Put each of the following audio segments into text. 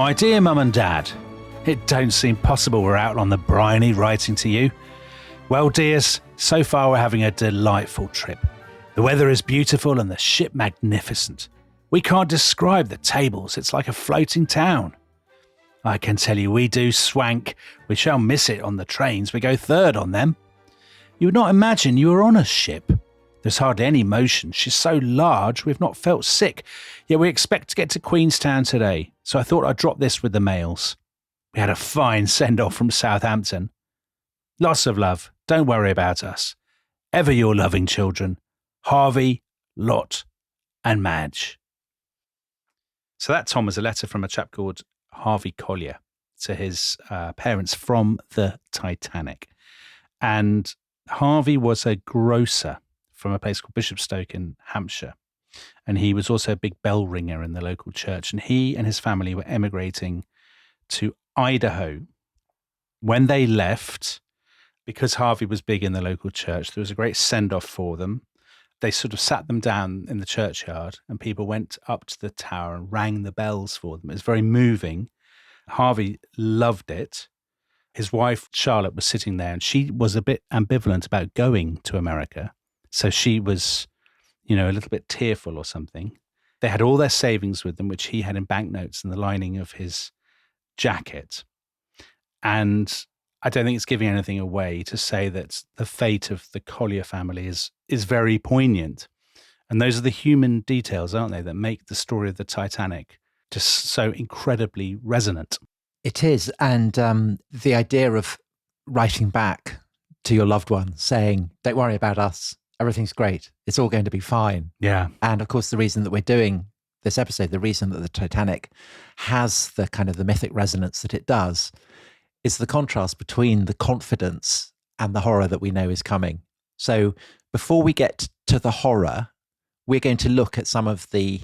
My dear Mum and Dad, it don't seem possible we're out on the briny writing to you. Well, dears, so far we're having a delightful trip. The weather is beautiful and the ship magnificent. We can't describe the tables, it's like a floating town. I can tell you we do swank. We shall miss it on the trains, we go third on them. You would not imagine you were on a ship. There's hardly any motion. She's so large we've not felt sick. Yet we expect to get to Queenstown today, so I thought I'd drop this with the mails. We had a fine send-off from Southampton. Lots of love. Don't worry about us. Ever your loving children, Harvey, Lot and Madge. So that, Tom, was a letter from a chap called Harvey Collier to his parents from the Titanic. And Harvey was a grocer from a place called Bishopstoke in Hampshire. And he was also a big bell ringer in the local church. And he and his family were emigrating to Idaho. When they left, because Harvey was big in the local church, there was a great send-off for them. They sort of sat them down in the churchyard and people went up to the tower and rang the bells for them. It was very moving. Harvey loved it. His wife, Charlotte, was sitting there and she was a bit ambivalent about going to America. So she was, a little bit tearful or something. They had all their savings with them, which he had in banknotes in the lining of his jacket. And I don't think it's giving anything away to say that the fate of the Collier family is very poignant. And those are the human details, aren't they, that make the story of the Titanic just so incredibly resonant. It is. And the idea of writing back to your loved one saying, don't worry about us. Everything's great. It's all going to be fine. Yeah. And of course, the reason that we're doing this episode, the reason that the Titanic has the kind of the mythic resonance that it does is the contrast between the confidence and the horror that we know is coming. So before we get to the horror, we're going to look at some of the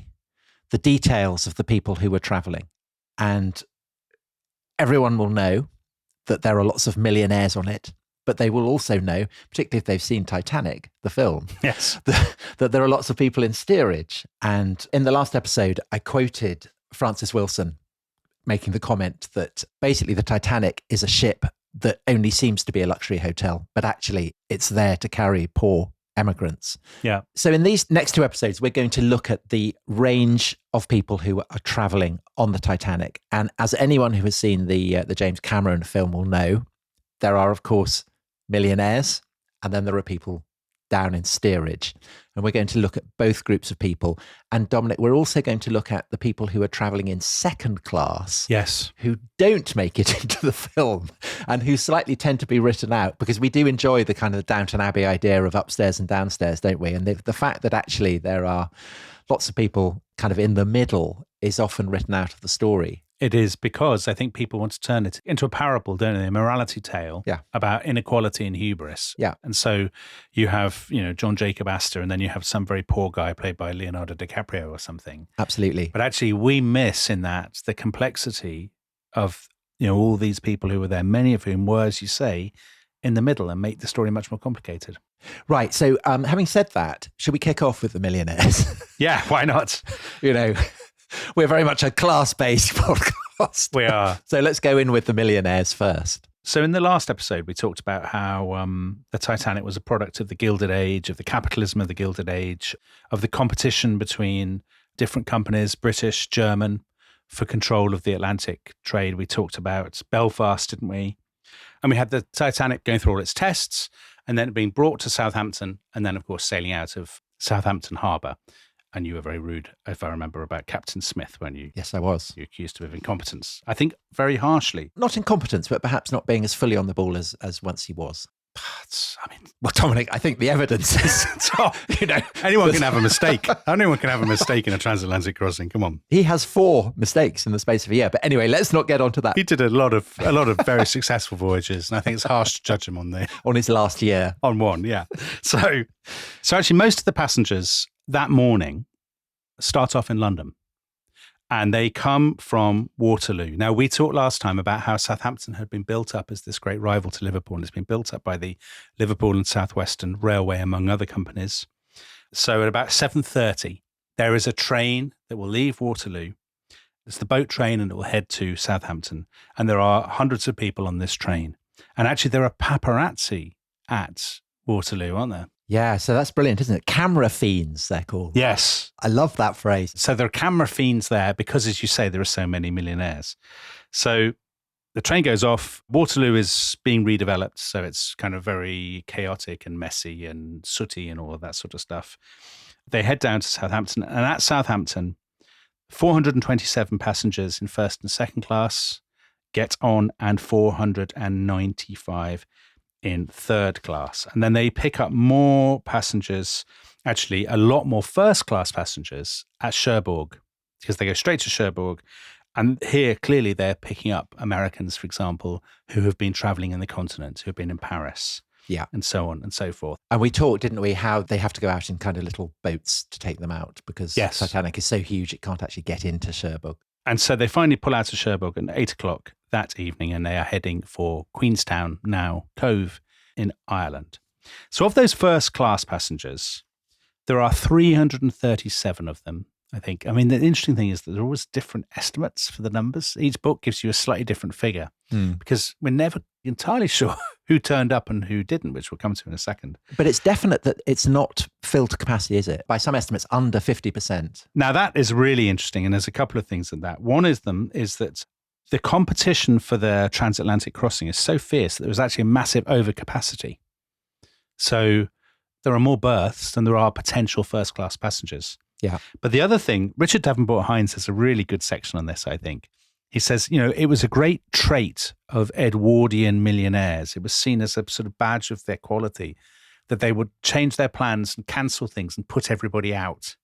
details of the people who were traveling. And everyone will know that there are lots of millionaires on it, but they will also know, particularly if they've seen Titanic, the film, yes, that there are lots of people in steerage. And in the last episode, I quoted Francis Wilson making the comment that basically the Titanic is a ship that only seems to be a luxury hotel, but actually it's there to carry poor emigrants. Yeah. So in these next two episodes, we're going to look at the range of people who are traveling on the Titanic. And as anyone who has seen the James Cameron film will know, there are, of course, millionaires, and then there are people down in steerage. And we're going to look at both groups of people. And Dominic, we're also going to look at the people who are traveling in second class. Yes. Who don't make it into the film and who slightly tend to be written out, because we do enjoy the kind of Downton Abbey idea of upstairs and downstairs, don't we? And the fact that actually there are lots of people kind of in the middle is often written out of the story. It is, because I think people want to turn it into a parable, don't they? A morality tale about inequality and hubris. Yeah. And so you have, John Jacob Astor, and then you have some very poor guy played by Leonardo DiCaprio or something. Absolutely. But actually we miss in that the complexity of, all these people who were there, many of whom were, as you say, in the middle, and make the story much more complicated. Right. So having said that, should we kick off with the millionaires? Yeah, why not? We're very much a class-based podcast. We are. So let's go in with the millionaires first. So in the last episode, we talked about how the Titanic was a product of the Gilded Age, of the capitalism of the Gilded Age, of the competition between different companies, British, German, for control of the Atlantic trade. We talked about Belfast, didn't we? And we had the Titanic going through all its tests and then being brought to Southampton and then, of course, sailing out of Southampton Harbour. And you were very rude, if I remember, about Captain Smith when you... Yes, I was. You accused him of incompetence. I think very harshly. Not incompetence, but perhaps not being as fully on the ball as once he was. Well, Dominic, I think the evidence is, anyone can have a mistake. Anyone can have a mistake in a transatlantic crossing. Come on. He has 4 mistakes in the space of a year. But anyway, let's not get onto that. He did a lot of very successful voyages, and I think it's harsh to judge him on his last year. On one, yeah. So actually, most of the passengers that morning start off in London. And they come from Waterloo. Now, we talked last time about how Southampton had been built up as this great rival to Liverpool. And it's been built up by the Liverpool and South Western Railway, among other companies. So at about 7:30, there is a train that will leave Waterloo It's the boat train and it will head to Southampton. And there are hundreds of people on this train. And actually, there are paparazzi at Waterloo, aren't there? Yeah, so that's brilliant, isn't it? Camera fiends, they're called. Yes. I love that phrase. So there are camera fiends there because, as you say, there are so many millionaires. So the train goes off. Waterloo is being redeveloped. So it's kind of very chaotic and messy and sooty and all of that sort of stuff. They head down to Southampton. And at Southampton, 427 passengers in first and second class get on, and 495 in third class. And then they pick up more passengers, actually a lot more first class passengers at Cherbourg, because they go straight to Cherbourg. And here, clearly, they're picking up Americans, for example, who have been traveling in the continent, who have been in Paris. Yeah. And so on and so forth. And we talked, didn't we, how they have to go out in kind of little boats to take them out because Titanic is so huge it can't actually get into Cherbourg. And so they finally pull out of Cherbourg at 8 o'clock that evening, and they are heading for Queenstown, now Cove, in Ireland. So of those first class passengers, there are 337 of them, I think. I mean, the interesting thing is that there are always different estimates for the numbers. Each book gives you a slightly different figure because we're never entirely sure who turned up and who didn't, which we'll come to in a second. But it's definite that it's not filled to capacity, is it? By some estimates, under 50%. Now, that is really interesting, and there's a couple of things in that. One of them is that the competition for the transatlantic crossing is so fierce that there was actually a massive overcapacity. So there are more berths than there are potential first-class passengers. Yeah. But the other thing, Richard Davenport Hines has a really good section on this, I think. He says, it was a great trait of Edwardian millionaires. It was seen as a sort of badge of their quality that they would change their plans and cancel things and put everybody out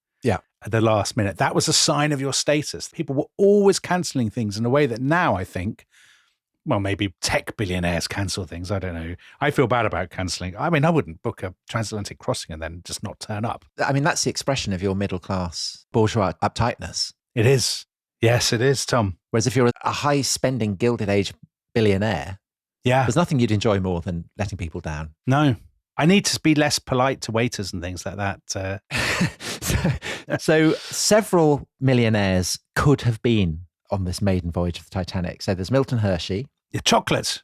at the last minute. That was a sign of your status. People were always cancelling things in a way that now I think, well, maybe tech billionaires cancel things. I don't know. I feel bad about cancelling. I mean, I wouldn't book a transatlantic crossing and then just not turn up. I mean, that's the expression of your middle class bourgeois uptightness. It is. Yes, it is, Tom. Whereas if you're a high spending Gilded Age billionaire, there's nothing you'd enjoy more than letting people down. No. I need to be less polite to waiters and things like that. So several millionaires could have been on this maiden voyage of the Titanic. So there's Milton Hershey. Chocolate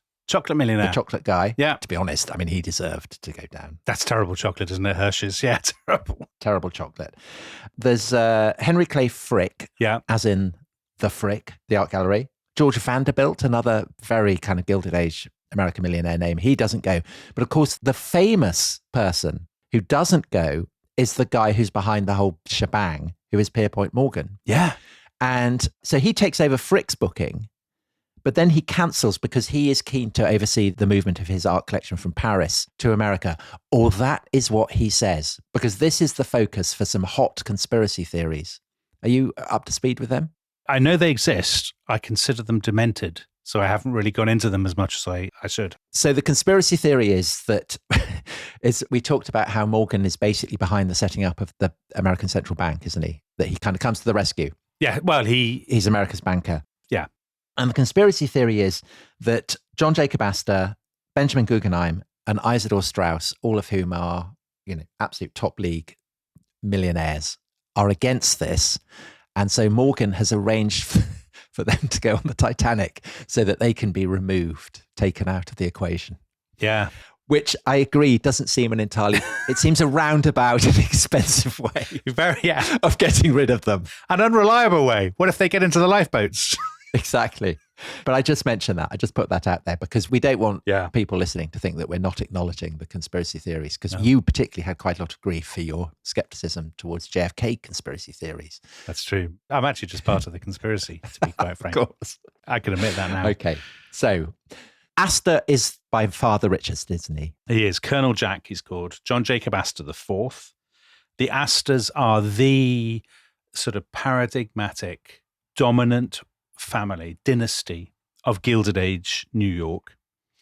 millionaire. The chocolate guy. Yeah. To be honest, I mean, he deserved to go down. That's terrible chocolate, isn't it, Hershey's? Yeah, terrible. Terrible chocolate. There's Henry Clay Frick, as in the Frick, the art gallery. George Vanderbilt, another very kind of Gilded Age American millionaire name. He doesn't go. But of course, the famous person who doesn't go is the guy who's behind the whole shebang, who is Pierpont Morgan. Yeah. And so he takes over Frick's booking, but then he cancels because he is keen to oversee the movement of his art collection from Paris to America. Or that is what he says, because this is the focus for some hot conspiracy theories. Are you up to speed with them? I know they exist. I consider them demented, so I haven't really gone into them as much as I should. So the conspiracy theory is that we talked about how Morgan is basically behind the setting up of the American Central Bank, isn't he? That he kind of comes to the rescue. Yeah, well, he's America's banker. Yeah. And the conspiracy theory is that John Jacob Astor, Benjamin Guggenheim, and Isidor Straus, all of whom are, absolute top league millionaires, are against this. And so Morgan has arranged for them to go on the Titanic so that they can be removed, taken out of the equation. Yeah. Which I agree doesn't seem it seems a roundabout and expensive way of getting rid of them. An unreliable way. What if they get into the lifeboats? Exactly. But I just mentioned that. I just put that out there because we don't want people listening to think that we're not acknowledging the conspiracy theories, because you particularly had quite a lot of grief for your skepticism towards JFK conspiracy theories. That's true. I'm actually just part of the conspiracy, to be quite frank. Of course. I can admit that now. Okay. So Astor is by far the richest, isn't he? He is. Colonel Jack, he's called. John Jacob Astor IV. The Astors are the sort of paradigmatic, dominant family, dynasty of Gilded Age New York.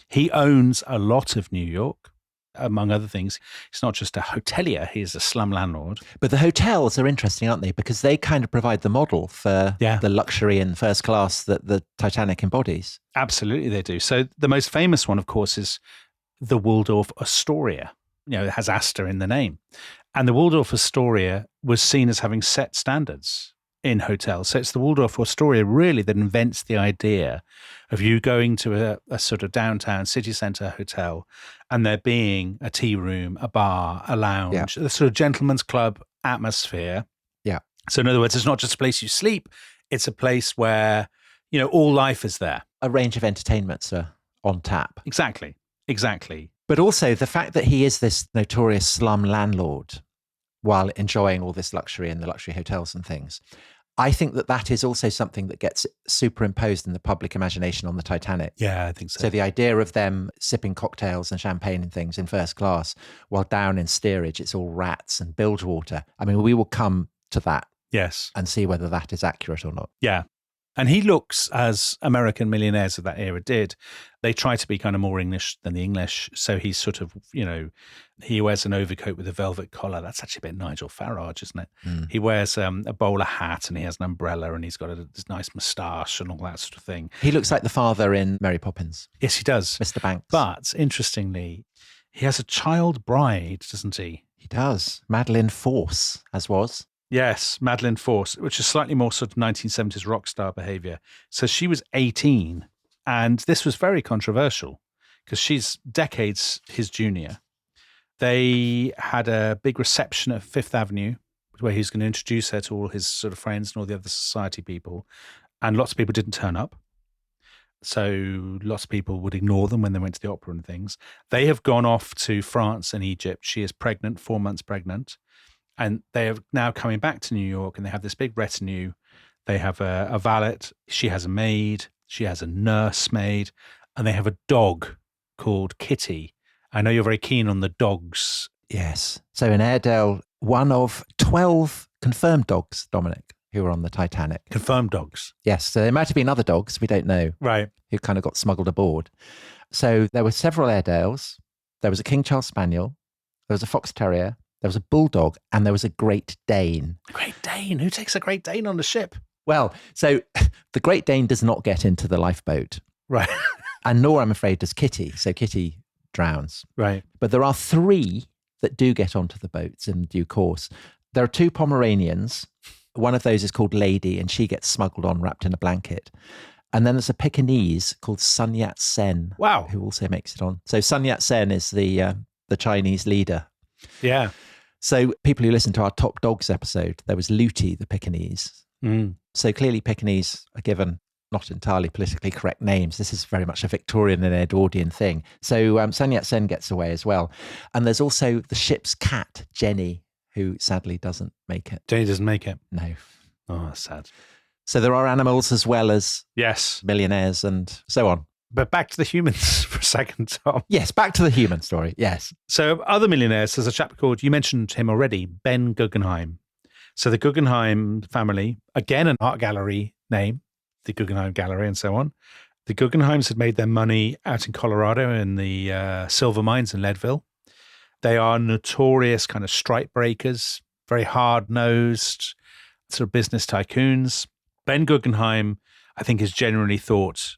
He owns a lot of New York, among other things. He's not just a hotelier, he's a slum landlord. But the hotels are interesting, aren't they? Because they kind of provide the model for the luxury and first class that the Titanic embodies. Absolutely, they do. So the most famous one, of course, is the Waldorf Astoria. It has Astor in the name. And the Waldorf Astoria was seen as having set standards in hotels. So it's the Waldorf Astoria really that invents the idea of you going to a sort of downtown city centre hotel and there being a tea room, a bar, a lounge, the sort of gentleman's club atmosphere. Yeah. So in other words, it's not just a place you sleep, it's a place where, you know, all life is there. A range of entertainments are on tap. Exactly. But also the fact that he is this notorious slum landlord while enjoying all this luxury in the luxury hotels and things. I think that is also something that gets superimposed in the public imagination on the Titanic. Yeah, I think so. So the idea of them sipping cocktails and champagne and things in first class, while down in steerage, it's all rats and bilge water. I mean, we will come to that. Yes. And see whether that is accurate or not. Yeah. And he looks, as American millionaires of that era did, they try to be kind of more English than the English. So he's sort of, you know, he wears an overcoat with a velvet collar. That's actually a bit Nigel Farage, isn't it? Mm. He wears a bowler hat and he has an umbrella and he's got this nice moustache and all that sort of thing. He looks like the father in Mary Poppins. Yes, he does. Mr. Banks. But interestingly, he has a child bride, doesn't he? He does. Madeleine Force, as was. Yes, Madeleine Force, which is slightly more sort of 1970s rock star behavior. So she was 18, and this was very controversial because she's decades his junior. They had a big reception at Fifth Avenue where he was going to introduce her to all his sort of friends and all the other society people, and lots of people didn't turn up. So lots of people would ignore them when they went to the opera and things. They have gone off to France and Egypt. She is pregnant, 4 months pregnant. And they are now coming back to New York and they have this big retinue. They have a valet. She has a maid. She has a nursemaid. And they have a dog called Kitty. I know you're very keen on the dogs. Yes. So in Airedale, one of 12 confirmed dogs, Dominic, who were on the Titanic. Confirmed dogs? Yes. So there might have been other dogs, we don't know. Right. Who kind of got smuggled aboard. So there were several Airedales. There was a King Charles Spaniel. There was a Fox Terrier. There was a bulldog and there was a Great Dane. Great Dane? Who takes a Great Dane on the ship? Well, so the Great Dane does not get into the lifeboat. Right. And nor, I'm afraid, does Kitty. So Kitty drowns. Right. But there are 3 that do get onto the boats in due course. There are 2 Pomeranians. One of those is called Lady and she gets smuggled on wrapped in a blanket. And then there's a Pekingese called Sun Yat-sen. Wow. Who also makes it on. So Sun Yat-sen is the Chinese leader. Yeah. So people who listen to our Top Dogs episode, there was Looty, the Pekingese. Mm. So clearly Pekingese are given not entirely politically correct names. This is very much a Victorian and Edwardian thing. So Sun Yat-sen gets away as well. And there's also the ship's cat, Jenny, who sadly doesn't make it. Jenny doesn't make it? No. Oh, that's sad. So there are animals as well as yes, millionaires and so on. But back to the humans for a second, Tom. Yes, back to the human story, yes. So other millionaires, there's a chap called, you mentioned him already, Ben Guggenheim. So the Guggenheim family, again, an art gallery name, the Guggenheim Gallery and so on. The Guggenheims had made their money out in Colorado in the silver mines in Leadville. They are notorious kind of strike breakers, very hard-nosed sort of business tycoons. Ben Guggenheim, I think, is generally thought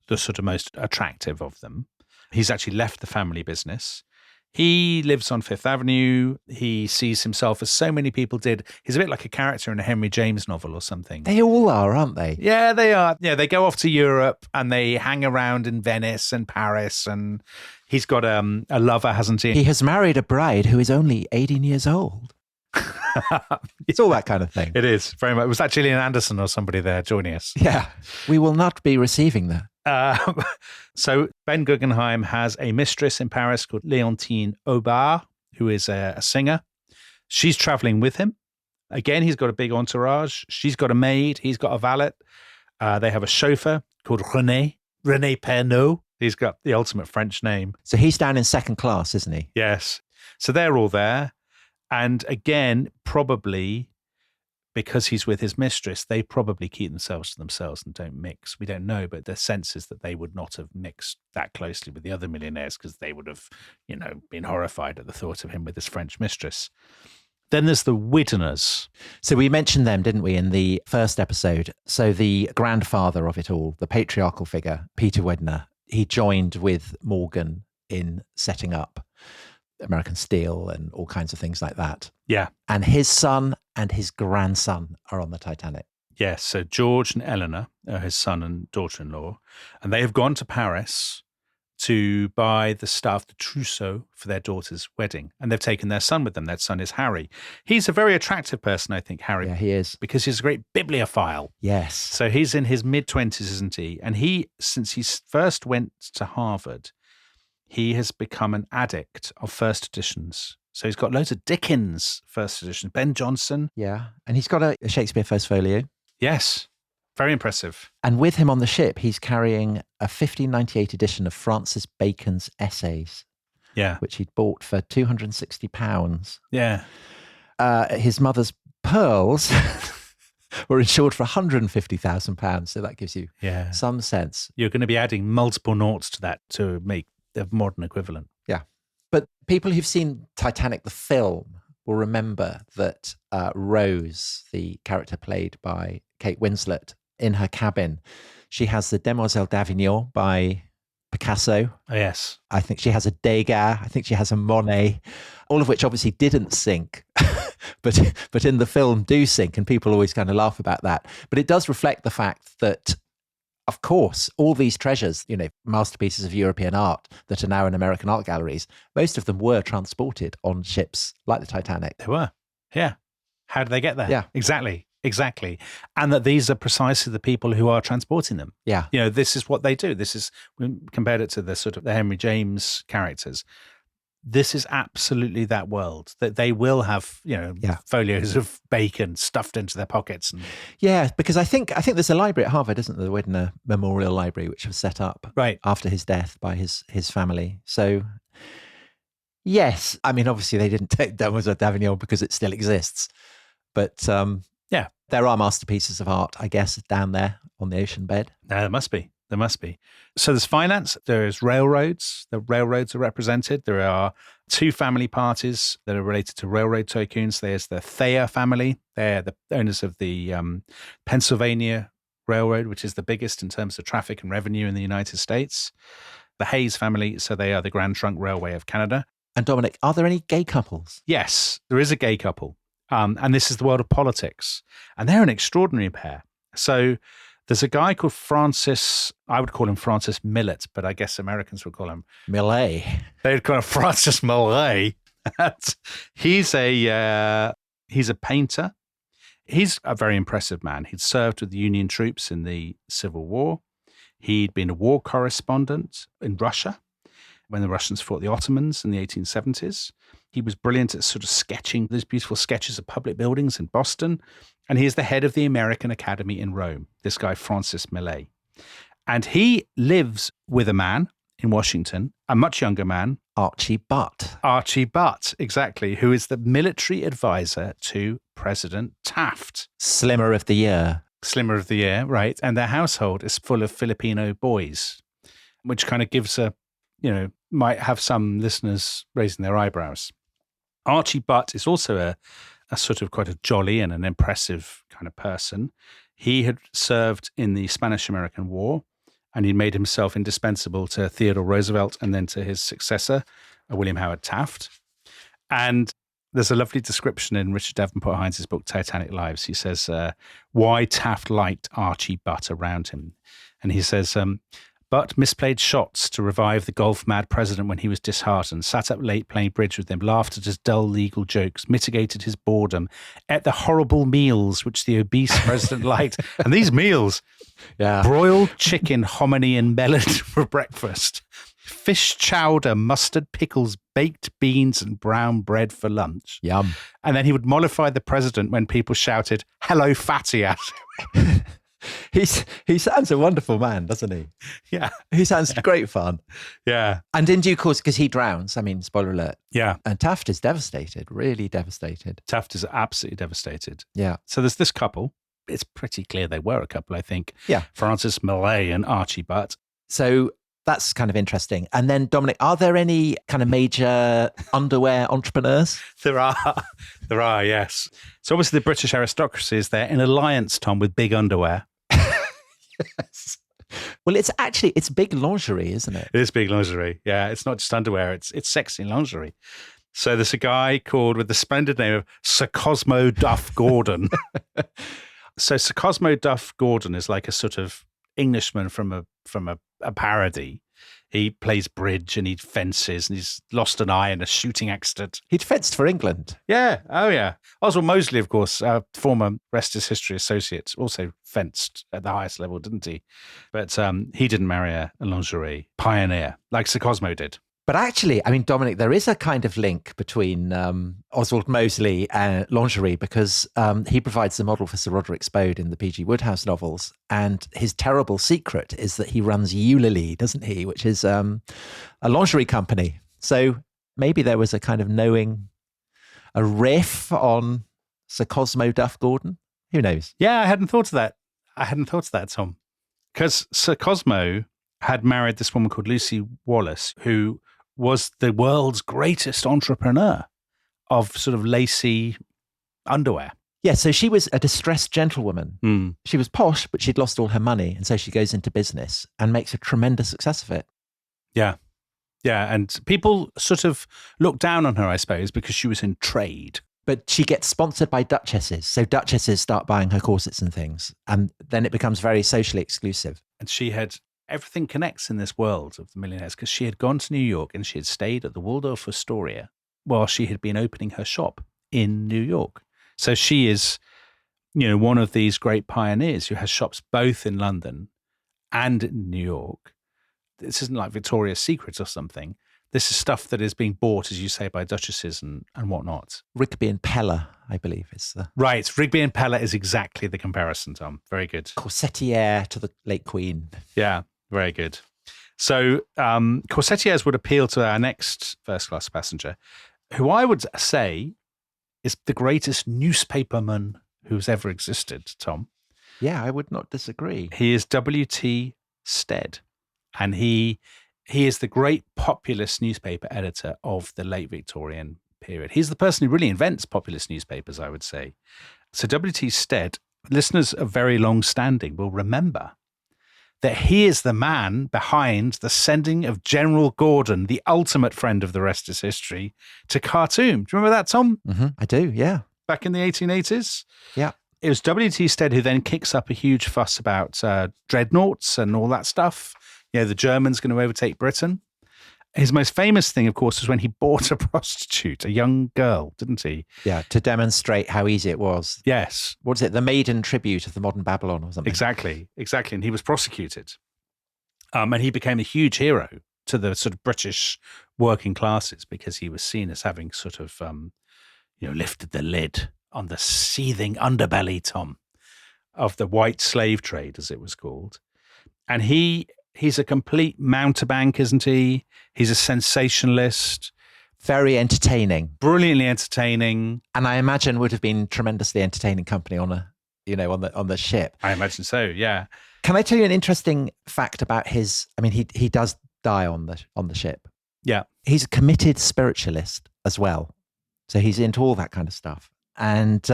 the sort of most attractive of them. He's actually left the family business. He lives on Fifth Avenue. He sees himself as so many people did. He's a bit like a character in a Henry James novel or something. They all are, aren't they? Yeah, they are. Yeah, they go off to Europe and they hang around in Venice and Paris. And he's got a lover, hasn't he? He has married a bride who is only 18 years old. It's all that kind of thing. It is, very much. Was that Gillian Anderson or somebody there joining us? Yeah. We will not be receiving that. So Ben Guggenheim has a mistress in Paris called Leontine Aubard, who is a singer. She's traveling with him. Again, he's got a big entourage. She's got a maid. He's got a valet. They have a chauffeur called René Pernod. He's got the ultimate French name. So he's down in second class, isn't he? Yes. So they're all there. And again, probably because he's with his mistress, they probably keep themselves to themselves and don't mix. We don't know, but the sense is that they would not have mixed that closely with the other millionaires because they would have, been horrified at the thought of him with his French mistress. Then there's the Widdeners. So we mentioned them, didn't we, in the first episode? So the grandfather of it all, the patriarchal figure, Peter Widdener, he joined with Morgan in setting up American Steel and all kinds of things like that. Yeah. And his son and his grandson are on the Titanic. Yes, so George and Eleanor are his son and daughter-in-law, and they have gone to Paris to buy the stuff, the trousseau, for their daughter's wedding. And they've taken their son with them. Their son is Harry. He's a very attractive person, I think, Harry. Yeah, he is. Because he's a great bibliophile. Yes. So he's in his mid-20s, isn't he? And he, since he first went to Harvard, he has become an addict of first editions. So he's got loads of Dickens first editions, Ben Jonson. Yeah. And he's got a Shakespeare First Folio. Yes. Very impressive. And with him on the ship, he's carrying a 1598 edition of Francis Bacon's Essays. Yeah. Which he'd bought for £260. Yeah. His mother's pearls were insured for £150,000. So that gives you some sense. You're going to be adding multiple noughts to that to make the modern equivalent. Yeah. But people who've seen Titanic, the film, will remember that Rose, the character played by Kate Winslet, in her cabin, she has the Demoiselle d'Avignon by Picasso. Oh, yes. I think she has a Degas. I think she has a Monet, all of which obviously didn't sink, but in the film do sink, and people always kind of laugh about that. But it does reflect the fact that, of course, all these treasures, masterpieces of European art that are now in American art galleries, most of them were transported on ships like the Titanic. They were. Yeah. How did they get there? Yeah. Exactly. And that these are precisely the people who are transporting them. Yeah. This is what they do. We compared it to the sort of the Henry James characters. This is absolutely that world, that they will have, folios of bacon stuffed into their pockets. Yeah, because I think there's a library at Harvard, isn't there? The Widener Memorial Library, which was set up after his death by his family. So, yes, I mean, obviously they didn't take Demoiselle d'Avignon because it still exists. But there are masterpieces of art, I guess, down there on the ocean bed. There must be. So there's finance, there's railroads. The railroads are represented. There are two family parties that are related to railroad tycoons. There's the Thayer family. They're the owners of the Pennsylvania Railroad, which is the biggest in terms of traffic and revenue in the United States. The Hayes family, so they are the Grand Trunk Railway of Canada. And Dominic, are there any gay couples? Yes, there is a gay couple. And this is the world of politics. And they're an extraordinary pair. So there's a guy called Francis, I would call him Francis Millet, but I guess Americans would call him Millet. They'd call him Francis Millet. He's a painter. He's a very impressive man. He'd served with the Union troops in the Civil War. He'd been a war correspondent in Russia when the Russians fought the Ottomans in the 1870s. He was brilliant at sort of sketching those beautiful sketches of public buildings in Boston. And he is the head of the American Academy in Rome, this guy, Francis Millet. And he lives with a man in Washington, a much younger man. Archie Butt. Archie Butt, exactly, who is the military advisor to President Taft. Slimmer of the year. Slimmer of the year, right. And their household is full of Filipino boys, which kind of gives might have some listeners raising their eyebrows. Archie Butt is also a sort of quite a jolly and an impressive kind of person. He had served in the Spanish-American War, and he made himself indispensable to Theodore Roosevelt and then to his successor, William Howard Taft. And there's a lovely description in Richard Davenport Hines' book, Titanic Lives. He says, why Taft liked Archie Butt around him. And he says, Butt misplayed shots to revive the golf-mad president when he was disheartened, sat up late playing bridge with him, laughed at his dull legal jokes, mitigated his boredom, ate the horrible meals which the obese president liked. And these meals, broiled chicken, hominy, and melon for breakfast, fish chowder, mustard, pickles, baked beans, and brown bread for lunch. Yum. And then he would mollify the president when people shouted, "Hello, fatty," at him. He sounds a wonderful man, doesn't he? Yeah. He sounds great fun. Yeah. And in due course, because he drowns, I mean, spoiler alert. Yeah. And Taft is devastated, really devastated. Taft is absolutely devastated. Yeah. So there's this couple. It's pretty clear they were a couple, I think. Yeah. Francis Millet and Archie Butt. So that's kind of interesting. And then, Dominic, are there any kind of major underwear entrepreneurs? There are, yes. So obviously the British aristocracy is there in alliance, Tom, with big underwear. Yes. Well, it's big lingerie, isn't it? It is big lingerie. Yeah, it's not just underwear. It's sexy lingerie. So there's a guy called with the splendid name of Sir Cosmo Duff Gordon. So Sir Cosmo Duff Gordon is like a sort of Englishman from a parody. He plays bridge and he fences and he's lost an eye in a shooting accident. He'd fenced for England. Yeah. Oh, yeah. Oswald Mosley, of course, former Rest is History associate, also fenced at the highest level, didn't he? But he didn't marry a lingerie pioneer like Sir Cosmo did. But actually, I mean, Dominic, there is a kind of link between Oswald Mosley and lingerie because he provides the model for Sir Roderick Spode in the P.G. Wodehouse novels. And his terrible secret is that he runs Eulalie, doesn't he? Which is a lingerie company. So maybe there was a kind of a riff on Sir Cosmo Duff Gordon. Who knows? Yeah, I hadn't thought of that. Tom. Because Sir Cosmo had married this woman called Lucy Wallace, who was the world's greatest entrepreneur of sort of lacy underwear. Yeah, so she was a distressed gentlewoman. Mm. She was posh, but she'd lost all her money. And so she goes into business and makes a tremendous success of it. Yeah. Yeah. And people sort of looked down on her, I suppose, because she was in trade. But she gets sponsored by duchesses. So duchesses start buying her corsets and things. And then it becomes very socially exclusive. And she had... Everything connects in this world of the millionaires because she had gone to New York and she had stayed at the Waldorf Astoria while she had been opening her shop in New York. So she is, one of these great pioneers who has shops both in London and in New York. This isn't like Victoria's Secret or something. This is stuff that is being bought, as you say, by duchesses and whatnot. Rigby and Peller, I believe, is the... Right. Rigby and Peller is exactly the comparison, Tom. Very good. Corsetier to the late Queen. Yeah. Very good. So corsetiers would appeal to our next first-class passenger, who I would say is the greatest newspaperman who's ever existed, Tom. Yeah, I would not disagree. He is W.T. Stead, and he is the great populist newspaper editor of the late Victorian period. He's the person who really invents populist newspapers, I would say. So W.T. Stead, listeners of very long standing will remember that he is the man behind the sending of General Gordon, the ultimate friend of the Rest is History, to Khartoum. Do you remember that, Tom? Mm-hmm. I do, yeah. Back in the 1880s? Yeah. It was W.T. Stead who then kicks up a huge fuss about dreadnoughts and all that stuff. The Germans going to overtake Britain. His most famous thing, of course, was when he bought a prostitute, a young girl, didn't he? Yeah, to demonstrate how easy it was. Yes. What is it? The maiden tribute of the modern Babylon or something? Exactly. And he was prosecuted. And he became a huge hero to the sort of British working classes because he was seen as having sort of, lifted the lid on the seething underbelly, Tom, of the white slave trade, as it was called. And he's a complete mountebank, isn't he? He's a sensationalist. Very entertaining. Brilliantly entertaining. And I imagine would have been tremendously entertaining company on the ship. I imagine so, yeah. Can I tell you an interesting fact about he does die on the ship. Yeah. He's a committed spiritualist as well. So he's into all that kind of stuff. And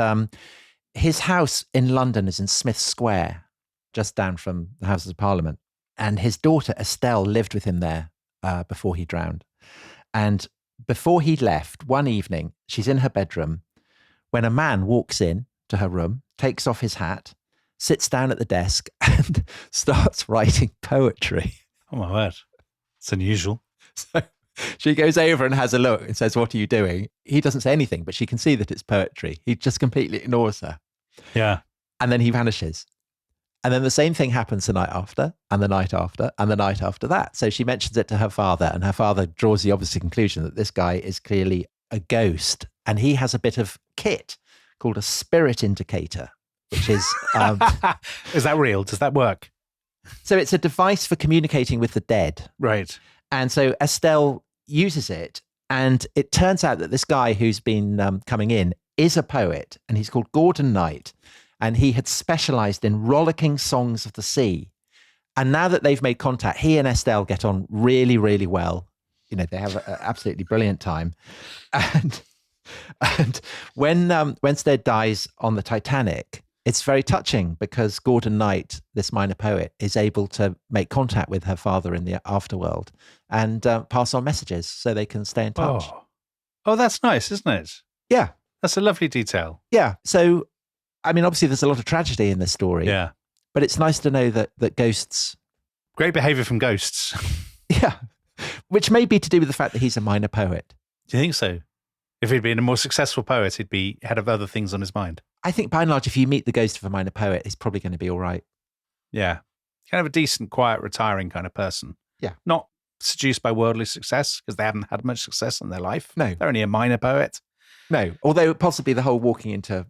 his house in London is in Smith Square, just down from the Houses of Parliament. And his daughter, Estelle, lived with him there before he drowned. And before he left, one evening, she's in her bedroom when a man walks in to her room, takes off his hat, sits down at the desk and starts writing poetry. Oh, my word. It's unusual. So she goes over and has a look and says, "What are you doing?" He doesn't say anything, but she can see that it's poetry. He just completely ignores her. Yeah. And then he vanishes. And then the same thing happens the night after, and the night after, and the night after that. So she mentions it to her father, and her father draws the obvious conclusion that this guy is clearly a ghost. And he has a bit of kit called a spirit indicator, which is... Is that real? Does that work? So it's a device for communicating with the dead. Right. And so Estelle uses it, and it turns out that this guy who's been coming in is a poet, and he's called Gordon Knight. And he had specialized in rollicking songs of the sea. And now that they've made contact, he and Estelle get on really, really well. They have an absolutely brilliant time. And when Stead dies on the Titanic, it's very touching because Gordon Knight, this minor poet, is able to make contact with her father in the afterworld and pass on messages so they can stay in touch. Oh, that's nice, isn't it? Yeah. That's a lovely detail. Yeah. So I mean, obviously there's a lot of tragedy in this story. Yeah. But it's nice to know that ghosts... Great behavior from ghosts. Yeah. Which may be to do with the fact that he's a minor poet. Do you think so? If he'd been a more successful poet, he'd be head of other things on his mind. I think by and large, if you meet the ghost of a minor poet, he's probably going to be all right. Yeah. Kind of a decent, quiet, retiring kind of person. Yeah. Not seduced by worldly success because they haven't had much success in their life. No. They're only a minor poet. No. Although possibly the whole walking into,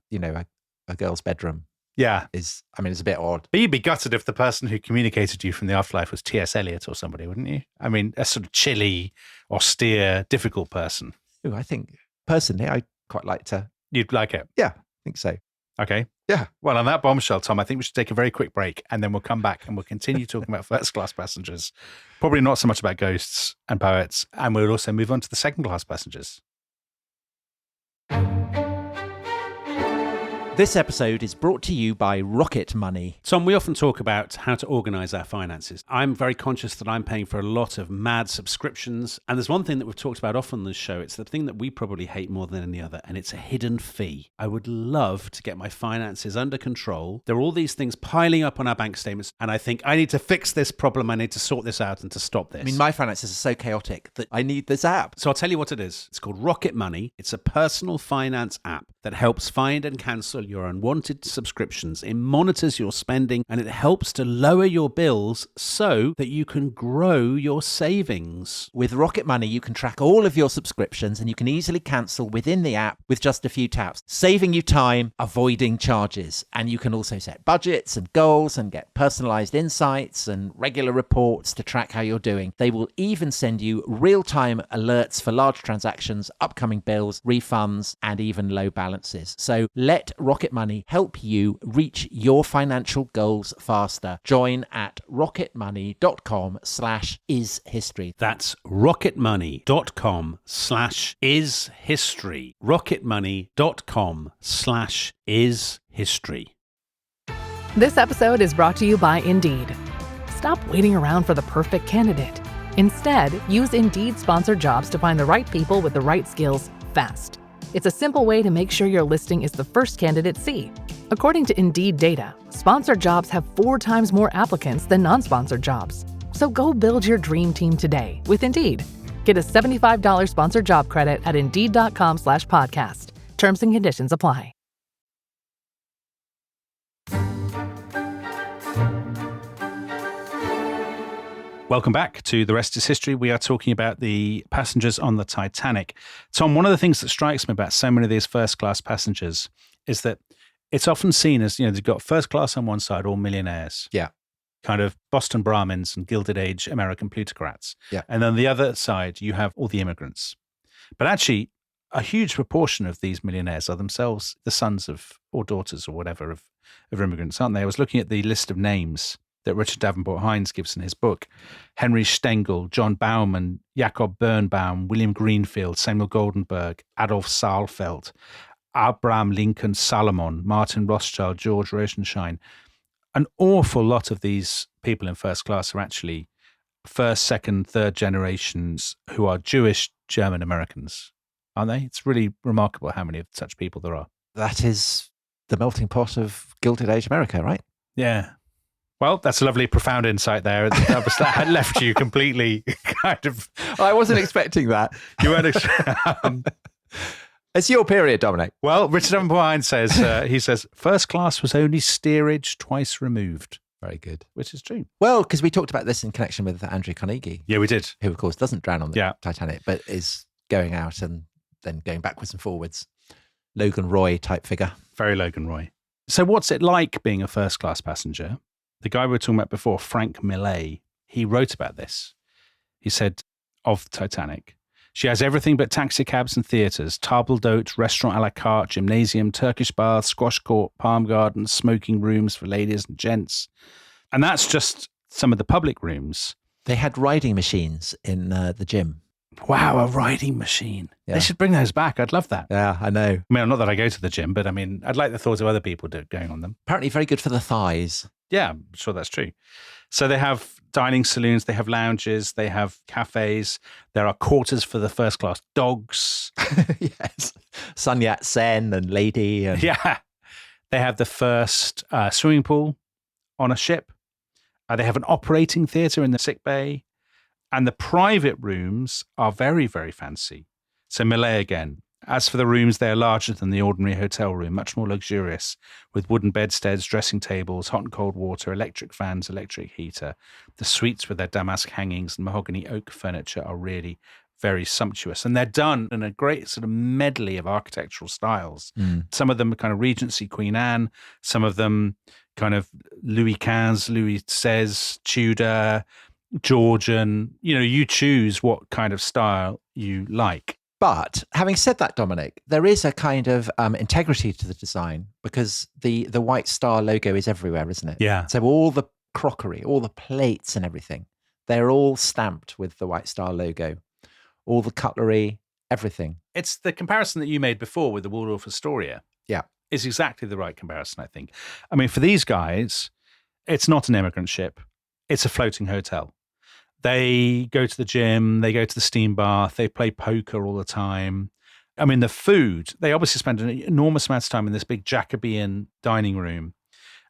a girl's bedroom Yeah. it's a bit odd. But you'd be gutted if the person who communicated to you from the afterlife was T.S. Eliot or somebody, wouldn't you? I mean, a sort of chilly, austere, difficult person. Ooh, I think, personally, I quite like to... You'd like it? Yeah, I think so. Okay. Yeah. Well, on that bombshell, Tom, I think we should take a very quick break and then we'll come back and we'll continue talking about first-class passengers. Probably not so much about ghosts and poets. And we'll also move on to the second-class passengers. This episode is brought to you by Rocket Money. Tom, we often talk about how to organize our finances. I'm very conscious that I'm paying for a lot of mad subscriptions. And there's one thing that we've talked about often on this show. It's the thing that we probably hate more than any other, and it's a hidden fee. I would love to get my finances under control. There are all these things piling up on our bank statements, and I think I need to fix this problem. I need to sort this out and to stop this. I mean, my finances are so chaotic that I need this app. So I'll tell you what it is. It's called Rocket Money. It's a personal finance app that helps find and cancel your unwanted subscriptions. It monitors your spending and it helps to lower your bills so that you can grow your savings. With Rocket Money, you can track all of your subscriptions and you can easily cancel within the app with just a few taps, saving you time, avoiding charges. And you can also set budgets and goals and get personalized insights and regular reports to track how you're doing. They will even send you real-time alerts for large transactions, upcoming bills, refunds, and even low balances. So let Rocket Money help you reach your financial goals faster. Join at rocketmoney.com/ishistory. That's rocketmoney.com/ishistory. rocketmoney.com/ishistory. This episode is brought to you by Indeed. Stop waiting around for the perfect candidate. Instead, use Indeed sponsored jobs to find the right people with the right skills fast. It's a simple way to make sure your listing is the first candidates see. According to Indeed data, sponsored jobs have 4 times more applicants than non-sponsored jobs. So go build your dream team today with Indeed. Get a $75 sponsored job credit at Indeed.com/podcast. Terms and conditions apply. Welcome back to The Rest is History. We are talking about the passengers on the Titanic. Tom, one of the things that strikes me about so many of these first-class passengers is that it's often seen as, they've got first class on one side, all millionaires. Yeah. Kind of Boston Brahmins and Gilded Age American plutocrats. Yeah. And then the other side, you have all the immigrants. But actually, a huge proportion of these millionaires are themselves the sons of, or daughters or whatever, of immigrants, aren't they? I was looking at the list of names that Richard Davenport Hines gives in his book. Henry Stengel, John Baumann, Jacob Birnbaum, William Greenfield, Samuel Goldenberg, Adolf Saalfeld, Abraham Lincoln Salomon, Martin Rothschild, George Rosenstein. An awful lot of these people in first class are actually first, second, third generations who are Jewish German Americans, aren't they? It's really remarkable how many of such people there are. That is the melting pot of Gilded Age America, right? Yeah. Well, that's a lovely, profound insight there. That had left you completely kind of... I wasn't expecting that. You weren't... It's your period, Dominic. Well, Richard Davenport Hines says, he says, first class was only steerage twice removed. Very good. Which is true. Well, because we talked about this in connection with Andrew Carnegie. Yeah, we did. Who, of course, doesn't drown on the Titanic, but is going out and then going backwards and forwards. Logan Roy type figure. Very Logan Roy. So what's it like being a first class passenger? The guy we were talking about before, Frank Millet, he wrote about this. He said of the Titanic, she has everything but taxi cabs and theatres, table d'hôte, restaurant à la carte, gymnasium, Turkish baths, squash court, palm gardens, smoking rooms for ladies and gents. And that's just some of the public rooms. They had riding machines in the gym. Wow, a riding machine. Yeah. They should bring those back. I'd love that. Yeah, I know. I mean, not that I go to the gym, but I mean, I'd like the thought of other people going on them. Apparently very good for the thighs. Yeah, I'm sure that's true. So they have dining saloons, they have lounges, they have cafes. There are quarters for the first class dogs. Yes. Sun Yat-sen and Lady. And... Yeah. They have the first swimming pool on a ship. They have an operating theatre in the sick bay. And the private rooms are very, very fancy. So Millet again. As for the rooms, they are larger than the ordinary hotel room, much more luxurious, with wooden bedsteads, dressing tables, hot and cold water, electric fans, electric heater. The suites with their damask hangings and mahogany oak furniture are really very sumptuous. And they're done in a great sort of medley of architectural styles. Some of them are kind of Regency, Queen Anne. Some of them kind of Louis XV, Louis XVI, Tudor, Georgian. You know, you choose what kind of style you like. But having said that, Dominic, there is a kind of integrity to the design because the White Star logo is everywhere, isn't it? Yeah. So all the crockery, all the plates and everything, they're all stamped with the White Star logo. All the cutlery, everything. It's the comparison that you made before with the Waldorf Astoria. Yeah. Is exactly the right comparison, I think. I mean, for these guys, it's not an immigrant ship. It's a floating hotel. They go to the gym, they go to the steam bath, they play poker all the time. I mean, the food, they obviously spend an enormous amount of time in this big Jacobean dining room.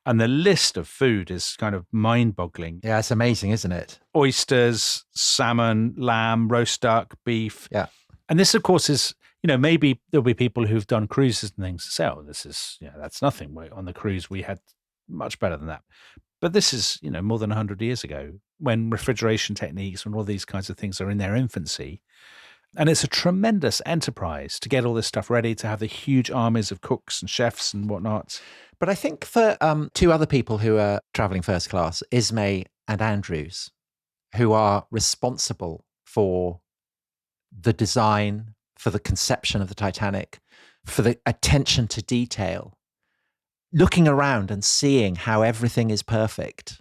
And the list of food is kind of mind-boggling. Yeah, it's amazing, isn't it? Oysters, salmon, lamb, roast duck, beef. Yeah. And this, of course, is, you know, maybe there'll be people who've done cruises and things to say, oh, this is, you know, that's nothing. On the cruise, we had much better than that. But this is, you know, more than 100 years ago when refrigeration techniques and all these kinds of things are in their infancy. And it's a tremendous enterprise to get all this stuff ready, to have the huge armies of cooks and chefs and whatnot. But I think for two other people who are traveling first class, Ismay and Andrews, who are responsible for the design, for the conception of the Titanic, for the attention to detail, looking around and seeing how everything is perfect.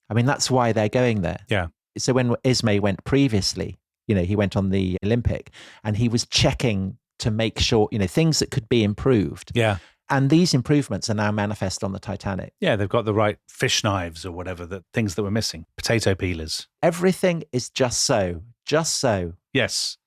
I mean, that's why they're going there. Yeah. So when Ismay went previously, you know, he went on the Olympic and he was checking to make sure, you know, things that could be improved. Yeah. And these improvements are now manifest on the Titanic. Yeah, they've got the right fish knives or whatever, the things that were missing. Potato peelers. Everything is just so. Yes,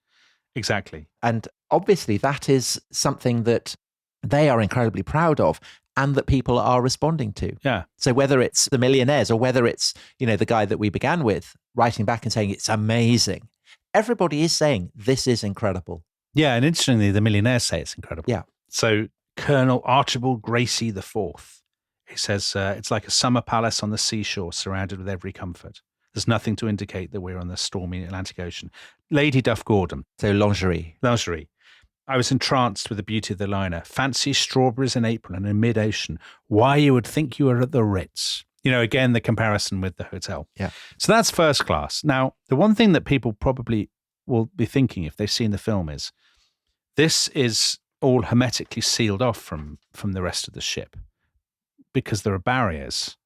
exactly. And obviously that is something that they are incredibly proud of and that people are responding to. Yeah. So whether it's the millionaires or whether it's, you know, the guy that we began with writing back and saying it's amazing, everybody is saying this is incredible. Yeah, and interestingly, the millionaires say it's incredible. Yeah. So Colonel Archibald Gracie IV, he says, it's like a summer palace on the seashore surrounded with every comfort. There's nothing to indicate that we're on the stormy Atlantic Ocean. Lady Duff Gordon. So lingerie. I was entranced with the beauty of the liner. Fancy strawberries in April and in mid-ocean. Why you would think you were at the Ritz. You know, again, the comparison with the hotel. Yeah. So that's first class. Now, the one thing that people probably will be thinking if they've seen the film is this is all hermetically sealed off from the rest of the ship because there are barriers.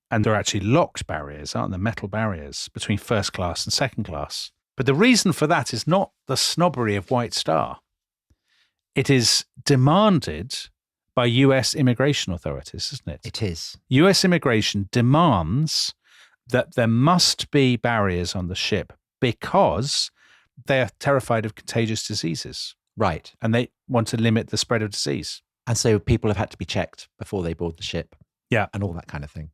And they're actually locked barriers, aren't there? Metal barriers between first class and second class. But the reason for that is not the snobbery of White Star. It is demanded by US immigration authorities, isn't it? It is. US immigration demands that there must be barriers on the ship because they're terrified of contagious diseases. Right. And they want to limit the spread of disease. And so people have had to be checked before they board the ship. Yeah. And all that kind of thing.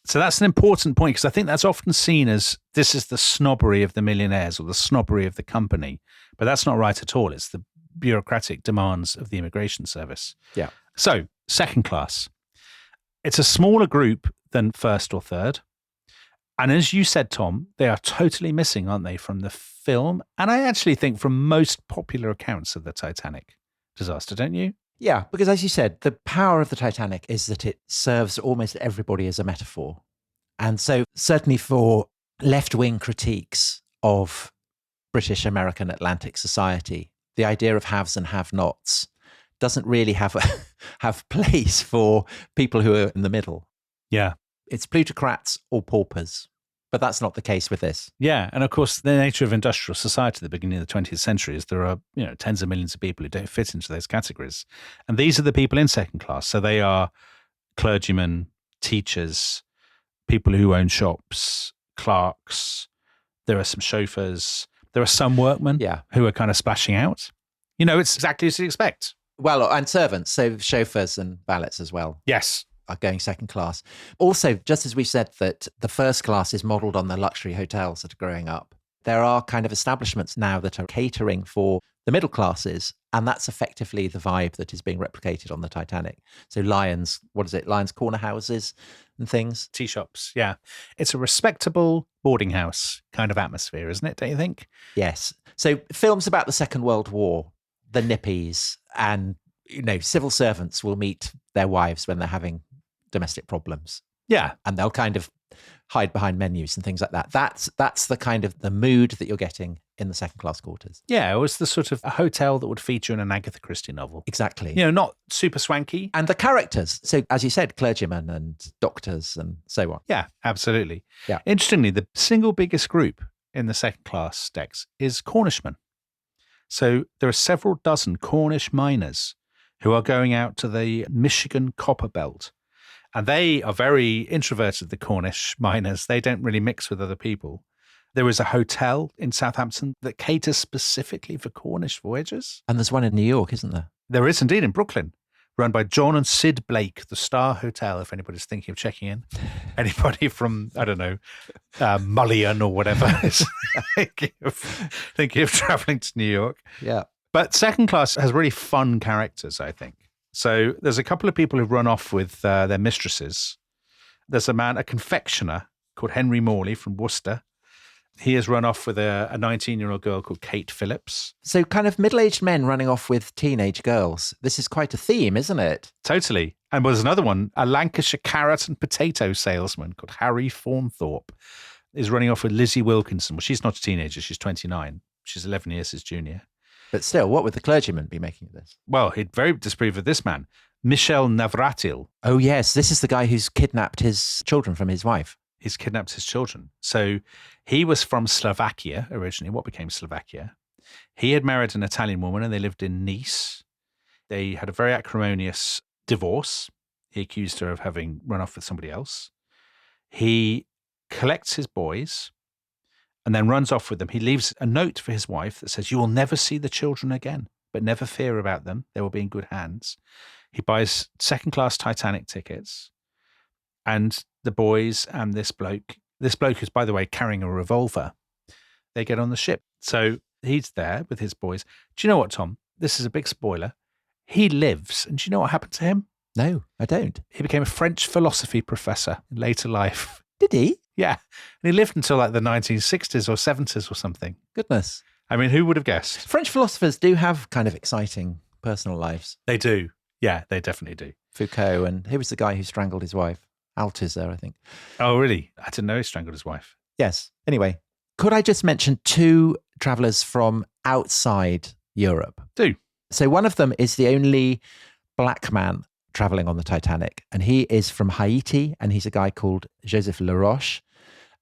So that's an important point because I think that's often seen as this is the snobbery of the millionaires or the snobbery of the company. But that's not right at all. It's the bureaucratic demands of the immigration service. Yeah. So second class. It's a smaller group than first or third. And as you said, Tom, they are totally missing, aren't they, from the film? And I actually think from most popular accounts of the Titanic disaster, don't you? Yeah, because as you said, the power of the Titanic is that it serves almost everybody as a metaphor. And so certainly for left-wing critiques of British, American, Atlantic society, the idea of haves and have-nots doesn't really have place for people who are in the middle. Yeah. It's plutocrats or paupers. But that's not the case with this. Yeah. And of course, the nature of industrial society at the beginning of the 20th century is there are, you know, tens of millions of people who don't fit into those categories. And these are the people in second class. So they are clergymen, teachers, people who own shops, clerks. There are some chauffeurs. There are some workmen who are kind of splashing out. You know, it's exactly as you expect. Well, and servants, so chauffeurs and valets as well Yes. are going second class. Also, just as we said that the first class is modelled on the luxury hotels that are growing up, there are kind of establishments now that are catering for the middle classes, and that's effectively the vibe that is being replicated on the Titanic. So Lions, what is it? Lions corner houses and things. Tea shops. Yeah. It's a respectable boarding house kind of atmosphere, isn't it? Don't you think? Yes. So films about the Second World War, the Nippies, and civil servants will meet their wives when they're having domestic problems, Yeah. and they'll kind of hide behind menus and things like that. That's the kind of the mood that you're getting in the second class quarters. Yeah. It was the sort of a hotel that would feature in an Agatha Christie novel. Exactly. Not super swanky. And the characters. So, as you said, clergymen and doctors and so on. Yeah, absolutely. Yeah. Interestingly, the single biggest group in the second class decks is Cornishmen. So there are several dozen Cornish miners who are going out to the Michigan copper belt. And they are very introverted, the Cornish miners. They don't really mix with other people. There is a hotel in Southampton that caters specifically for Cornish voyagers. And there's one in New York, isn't there? There is indeed in Brooklyn, run by John and Sid Blake, the Star Hotel, if anybody's thinking of checking in. Anybody from, I don't know, Mullion or whatever is thinking of traveling to New York. Yeah. But second class has really fun characters, I think. So there's a couple of people who've run off with their mistresses. There's a confectioner called Henry Morley from Worcester. He has run off with a 19-year-old girl called Kate Phillips. So kind of middle-aged men running off with teenage girls. This is quite a theme, isn't it? Totally. And there's another one, a Lancashire carrot and potato salesman called Harry Faunthorpe is running off with Lizzie Wilkinson. Well, she's not a teenager. She's 29. She's 11 years his junior. But still, what would the clergyman be making of this? Well, he'd very disapprove of this man, Michel Navratil. Oh, yes. This is the guy who's kidnapped his children from his wife. He's kidnapped his children. So he was from Slovakia originally, what became Slovakia. He had married an Italian woman and they lived in Nice. They had a very acrimonious divorce. He accused her of having run off with somebody else. He collects his boys and then runs off with them. He leaves a note for his wife that says, "You will never see the children again, but never fear about them. They will be in good hands." He buys second-class Titanic tickets, and the boys and this bloke is, by the way, carrying a revolver, they get on the ship. So he's there with his boys. Do you know what, Tom? This is a big spoiler. He lives, and do you know what happened to him? No, I don't. He became a French philosophy professor in later life. Did he? Yeah. And he lived until like the 1960s or 70s or something. Goodness. I mean, who would have guessed? French philosophers do have kind of exciting personal lives. They do. Yeah, they definitely do. Foucault, and who was the guy who strangled his wife? Althusser, I think. Oh, really? I didn't know he strangled his wife. Yes. Anyway, could I just mention two travellers from outside Europe? Do. So one of them is the only black man travelling on the Titanic, and he is from Haiti, and he's a guy called Joseph Laroche.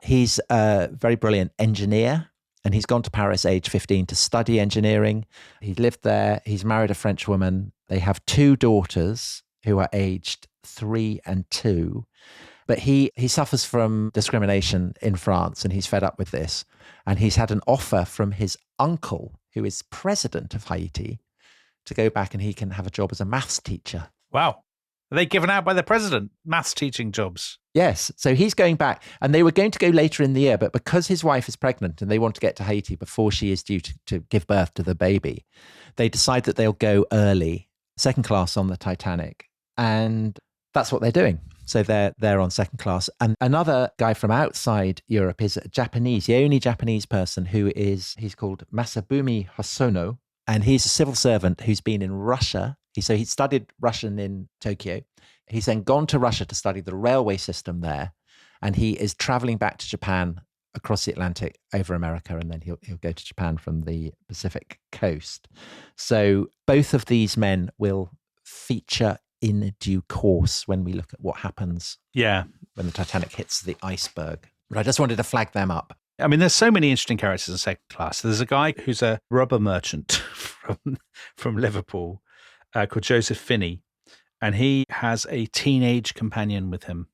He's a very brilliant engineer, and he's gone to Paris age 15 to study engineering. He lived there. He's married a French woman. They have two daughters who are aged 3 and 2. But he suffers from discrimination in France, and he's fed up with this. And he's had an offer from his uncle, who is president of Haiti, to go back and he can have a job as a maths teacher. Wow. Are they given out by the president? Maths teaching jobs. Yes. So he's going back, and they were going to go later in the year, but because his wife is pregnant and they want to get to Haiti before she is due to give birth to the baby, they decide that they'll go early, second class on the Titanic. And that's what they're doing. So they're on second class. And another guy from outside Europe is a Japanese, the only Japanese person he's called Masabumi Hosono. And he's a civil servant who's been in Russia. So he studied Russian in Tokyo. He's then gone to Russia to study the railway system there. And he is traveling back to Japan across the Atlantic over America. And then he'll go to Japan from the Pacific coast. So both of these men will feature in due course when we look at what happens when the Titanic hits the iceberg. But I just wanted to flag them up. I mean, there's so many interesting characters in second class. There's a guy who's a rubber merchant from Liverpool called Joseph Finney, and he has a teenage companion with him,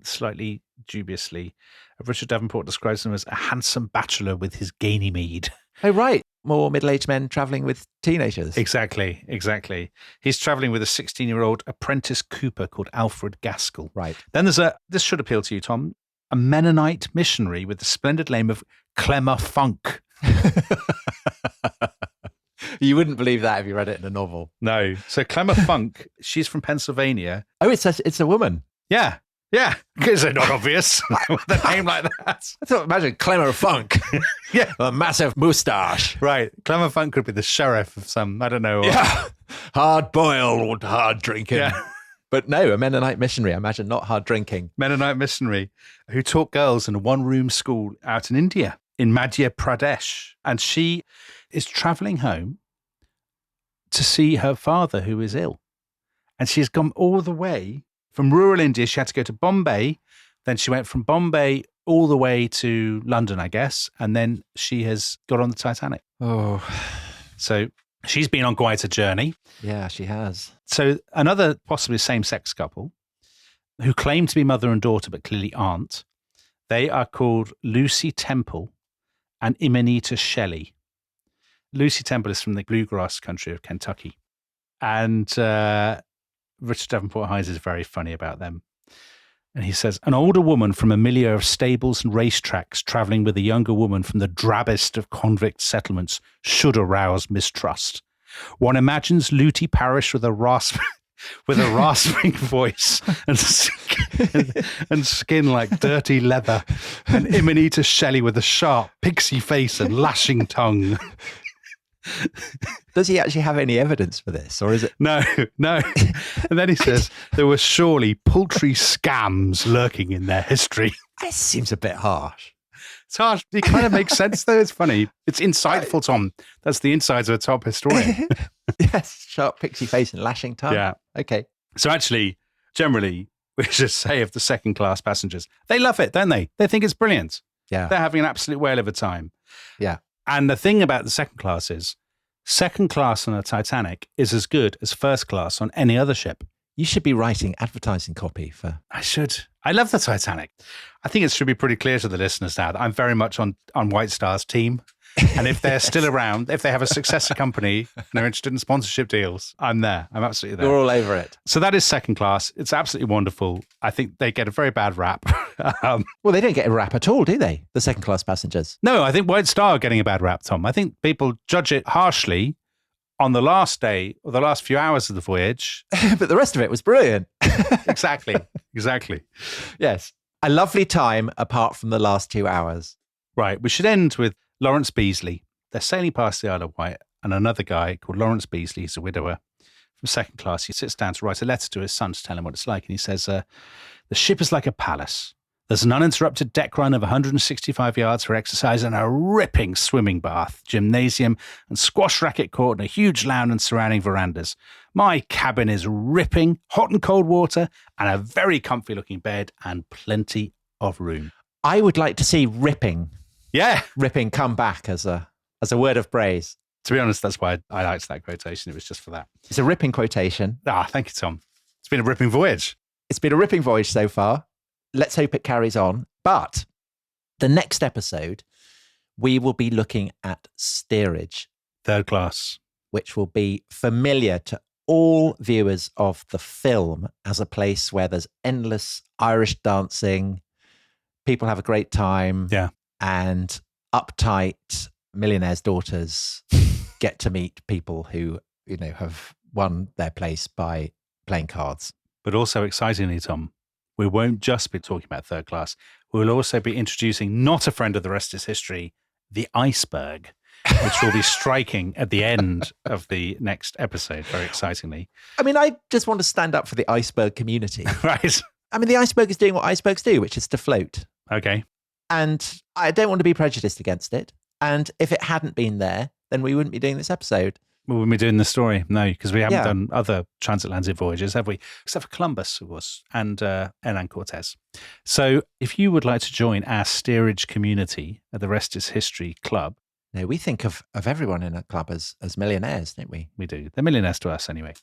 slightly dubiously. Richard Davenport describes him as a handsome bachelor with his Ganymede. Oh, right. more middle-aged men traveling with teenagers. Exactly. He's traveling with a 16-year-old apprentice cooper called Alfred Gaskell. Right. Then there's this should appeal to you, Tom, a Mennonite missionary with the splendid name of Clemmer Funk. You wouldn't believe that if you read it in a novel. No. So Clemmer Funk, she's from Pennsylvania. Oh, it's a woman. Yeah. Is it not obvious with a name like that? I thought, imagine Clemmer Funk. Yeah. A massive moustache. Right. Clemmer Funk could be the sheriff of some, I don't know. Yeah. Hard boiled, hard drinking. Yeah. But no, a Mennonite missionary. I imagine not hard drinking. Mennonite missionary who taught girls in a one-room school out in India, in Madhya Pradesh. And she is traveling home to see her father who is ill. And she's gone all the way from rural India. She had to go to Bombay. Then she went from Bombay all the way to London, I guess. And then she has got on the Titanic. Oh. So she's been on quite a journey. Yeah, she has. So another possibly same-sex couple who claim to be mother and daughter but clearly aren't. They are called Lucy Temple and Imenita Shelley. Lucy Temple is from the bluegrass country of Kentucky. And Richard Davenport Hines is very funny about them. And he says, an older woman from a milieu of stables and racetracks traveling with a younger woman from the drabbest of convict settlements should arouse mistrust. One imagines Luty Parish with a rasping voice and skin like dirty leather, and Imenita Shelley with a sharp pixie face and lashing tongue. Does he actually have any evidence for this, or is it? No. And then he says there were surely paltry scams lurking in their history. This seems a bit harsh. It's harsh. It kind of makes sense, though. It's funny. It's insightful, Tom. That's the insides of a top historian. Yes, sharp pixie face and lashing tongue. Yeah. Okay. So actually, generally, we should say of the second-class passengers, they love it, don't they? They think it's brilliant. Yeah. They're having an absolute whale of a time. Yeah. And the thing about the second class is, second class on a Titanic is as good as first class on any other ship. You should be writing advertising copy for... I should. I love the Titanic. I think it should be pretty clear to the listeners now that I'm very much on White Star's team. And if they're still around, if they have a successor company and they're interested in sponsorship deals, I'm there. I'm absolutely there. You're all over it. So that is second class. It's absolutely wonderful. I think they get a very bad rap. Well, they don't get a rap at all, do they? The second class passengers. No, I think White Star are getting a bad rap, Tom. I think people judge it harshly on the last day or the last few hours of the voyage. But the rest of it was brilliant. Exactly. Yes. A lovely time apart from the last 2 hours. Right. We should end with Lawrence Beasley. They're sailing past the Isle of Wight, and another guy called Lawrence Beasley, he's a widower from second class. He sits down to write a letter to his son to tell him what it's like. And he says, the ship is like a palace. There's an uninterrupted deck run of 165 yards for exercise and a ripping swimming bath, gymnasium and squash racket court and a huge lounge and surrounding verandas. My cabin is ripping, hot and cold water and a very comfy looking bed and plenty of room. I would like to see ripping. Yeah. Ripping come back as a word of praise. To be honest, that's why I liked that quotation. It was just for that. It's a ripping quotation. Thank you, Tom. It's been a ripping voyage. It's been a ripping voyage so far. Let's hope it carries on. But the next episode, we will be looking at steerage. Third class. Which will be familiar to all viewers of the film as a place where there's endless Irish dancing. People have a great time. Yeah. And uptight millionaires' daughters get to meet people who, have won their place by playing cards. But also excitingly, Tom, we won't just be talking about third class. We will also be introducing not a friend of the rest is history, the iceberg, which will be striking at the end of the next episode, very excitingly. I mean, I just want to stand up for the iceberg community. Right. I mean, the iceberg is doing what icebergs do, which is to float. Okay. And I don't want to be prejudiced against it. And if it hadn't been there, then we wouldn't be doing this episode. We wouldn't be doing the story, no, because we haven't done other transatlantic voyages, have we? Except for Columbus, of course, and Hernan Cortez. So if you would like to join our steerage community at the Rest is History Club. No, we think of everyone in a club as millionaires, don't we? We do. They're millionaires to us anyway.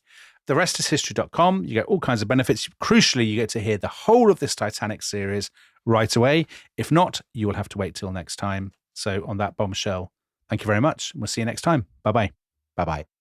TheRestisHistory.com. You get all kinds of benefits. Crucially, you get to hear the whole of this Titanic series right away. If not, you will have to wait till next time. So on that bombshell, Thank you very much. We'll see you next time. Bye-bye. Bye-bye.